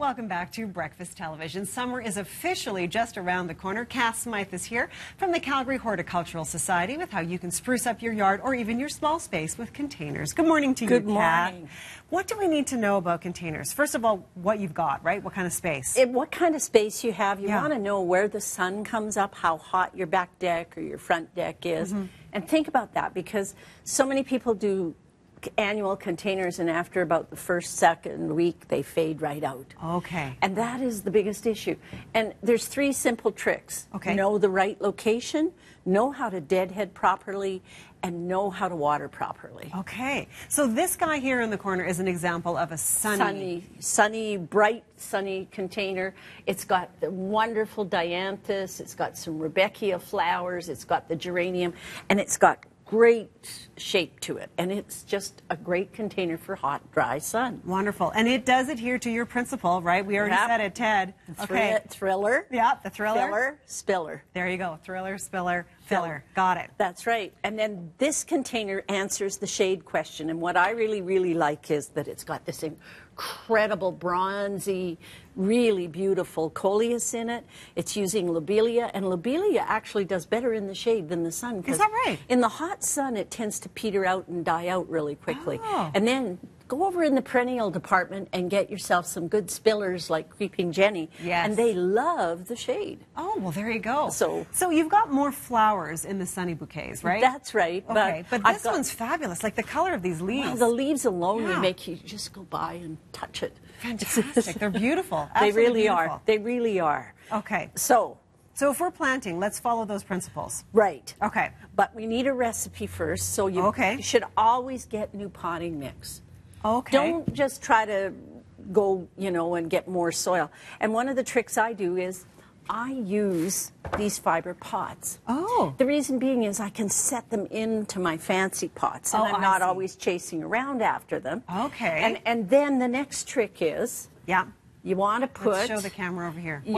Welcome back to Breakfast Television. Summer is officially just around the corner. Kath Smyth is here from the Calgary Horticultural Society with how you can spruce up your yard or even your small space with containers. Good morning to you, Kath. Good morning. What do we need to know about containers? First of all, what you've got, right? What kind of space? What kind of space you have. You want to know where the sun comes up, how hot your back deck or your front deck is. And think about that, because so many people do annual containers and after about the first, second week they fade right out. Okay. And that is the biggest issue. And there's 3 simple tricks. Okay. Know the right location, know how to deadhead properly, and know how to water properly. Okay. So this guy here in the corner is an example of a sunny, bright, sunny container. It's got the wonderful dianthus, it's got some Rebecca flowers, it's got the geranium, and it's got great shape to it, and it's just a great container for hot, dry sun. Wonderful. And it does adhere to your principle, right? We already said it, Ted. Okay. Thriller. Yeah, the thriller. Filler, spiller. There you go. Thriller, spiller, filler. Got it. That's right. And then this container answers the shade question. And what I really, really like is that it's got this incredible bronzy, really beautiful coleus in it. It's using lobelia, and lobelia actually does better in the shade than the sun. Is that right? In the hot sun, it tends to peter out and die out really quickly. Oh. And then go over in the perennial department and get yourself some good spillers like Creeping Jenny. Yes. And they love the shade. Oh, well, there you go. So you've got more flowers in the sunny bouquets, right? That's right. Okay, but this one's fabulous. Like the color of these leaves. Well, the leaves alone would make you just go by and touch it. Fantastic. They're beautiful. They Absolutely really beautiful. are. They really are. Okay. So if we're planting, let's follow those principles. right. Okay. But we need a recipe first. So you should always get new potting mix. Okay. Don't just try to go, and get more soil. And one of the tricks I do is I use these fiber pots. Oh. The reason being is I can set them into my fancy pots, and I'm not always chasing around after them. Okay. And then the next trick is you want to put... Let's show the camera over here. So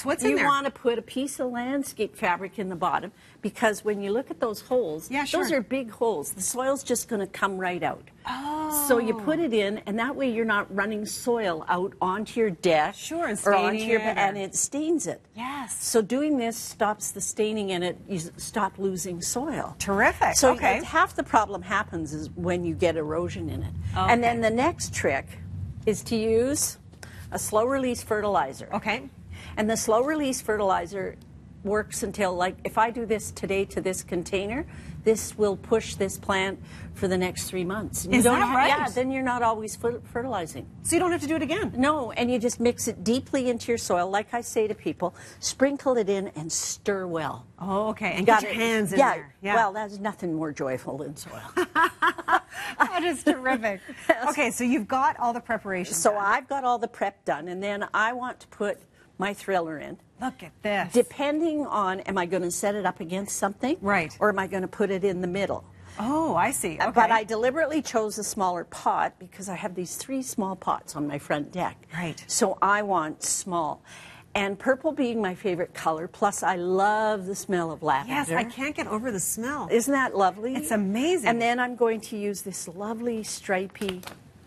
what's in there? You want to put a piece of landscape fabric in the bottom, because when you look at those holes, those are big holes. The soil's just going to come right out. Oh. So you put it in, and that way you're not running soil out onto your deck. Sure, and or onto staining your, it. and it stains it. Yes. So doing this stops the staining, and you stop losing soil. Terrific. So half the problem happens is when you get erosion in it. Okay. And then the next trick is to use a slow-release fertilizer. Okay. And the slow-release fertilizer works until, like, if I do this today to this container, this will push this plant for the next 3 months. Is that right? Yeah, then you're not always fertilizing. So you don't have to do it again? No, and you just mix it deeply into your soil. Like I say to people, sprinkle it in and stir well. Oh, okay. And get your hands in there. Yeah. Well, there's nothing more joyful than soil. That is terrific. Okay, so you've got all the preparation So done. I've got all the prep done, and then I want to put my thriller in. Look at this. Depending on, am I going to set it up against something? Right. Or am I going to put it in the middle? Oh, I see. Okay. But I deliberately chose a smaller pot because I have these 3 small pots on my front deck. Right. So I want small. And purple being my favorite color, plus I love the smell of lavender. Yes, I can't get over the smell. Isn't that lovely? It's amazing. And then I'm going to use this lovely stripy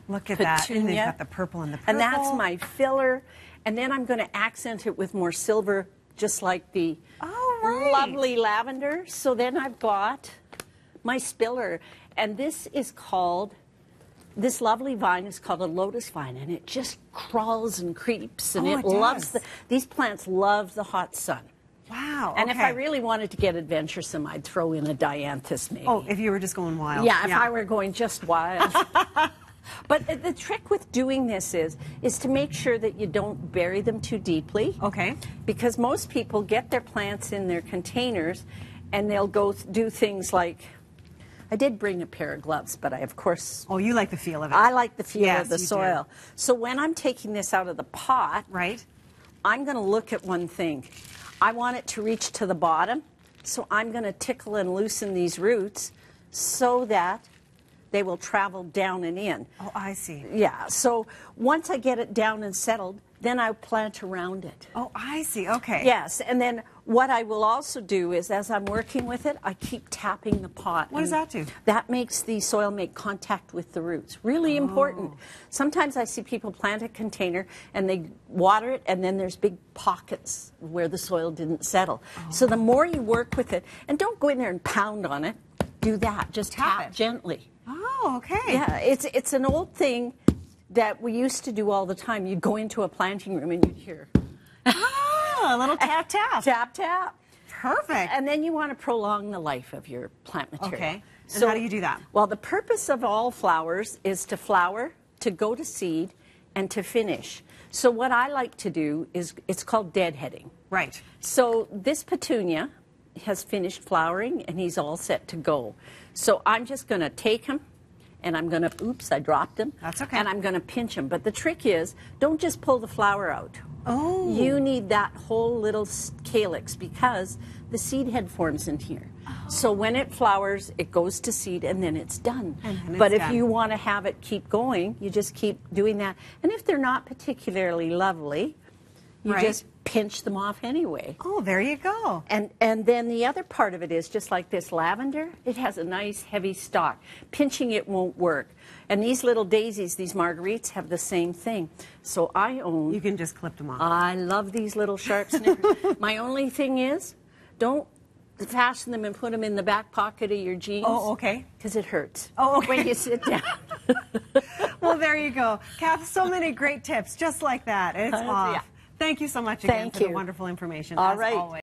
Look at that. And petunia. they've got the purple and the purple. And that's my filler. And then I'm going to accent it with more silver, just like the lovely lavender. So then I've got my spiller. And this is called, this lovely vine is called a lotus vine. And it just crawls and creeps. And it loves, these plants love the hot sun. Wow. And if I really wanted to get adventuresome, I'd throw in a dianthus maybe. Oh, if you were just going wild. Yeah, if I were going just wild. But the trick with doing this is to make sure that you don't bury them too deeply. Okay. Because most people get their plants in their containers and they'll go do things like, I did bring a pair of gloves, but I, of course... Oh, you like the feel of it. I like the feel of the you soil. do. So when I'm taking this out of the pot, I'm going to look at one thing. I want it to reach to the bottom, so I'm going to tickle and loosen these roots so that they will travel down and in. Oh, I see. Yeah, so once I get it down and settled, then I plant around it. Oh, I see. Okay. Yes, and then What I will also do is, as I'm working with it, I keep tapping the pot. What does that do? That makes the soil make contact with the roots. Really important. Sometimes I see people plant a container and they water it, and then there's big pockets where the soil didn't settle. So the more you work with it, and don't go in there and pound on it, do that. Just tap gently. Oh, okay. Yeah, it's an old thing that we used to do all the time. You'd go into a planting room and you'd hear... A little tap, tap. Tap, tap. Perfect. And then you want to prolong the life of your plant material. Okay. And how do you do that? Well, the purpose of all flowers is to flower, to go to seed, and to finish. So what I like to do is, it's called deadheading. Right. So this petunia has finished flowering, and he's all set to go. So I'm just going to take him, and I'm going to, oops, I dropped him. That's okay. And I'm going to pinch him. But the trick is, don't just pull the flower out. Oh. You need that whole little calyx, because the seed head forms in here. So when it flowers, it goes to seed, and then it's done. But if you want to have it keep going, you just keep doing that. And if they're not particularly lovely, you just pinch them off anyway. Oh, there you go. And then the other part of it is, just like this lavender, it has a nice heavy stalk. Pinching it won't work. And these little daisies, these marguerites, have the same thing. So I own... You can just clip them off. I love these little sharp snippers. My only thing is, don't fasten them and put them in the back pocket of your jeans. Oh, okay. Because it hurts. Oh, okay. When you sit down. Well, there you go. Kath, so many great tips, just like that. It's off. Yeah. Thank you so much again Thank for the you. wonderful information. All as right. always.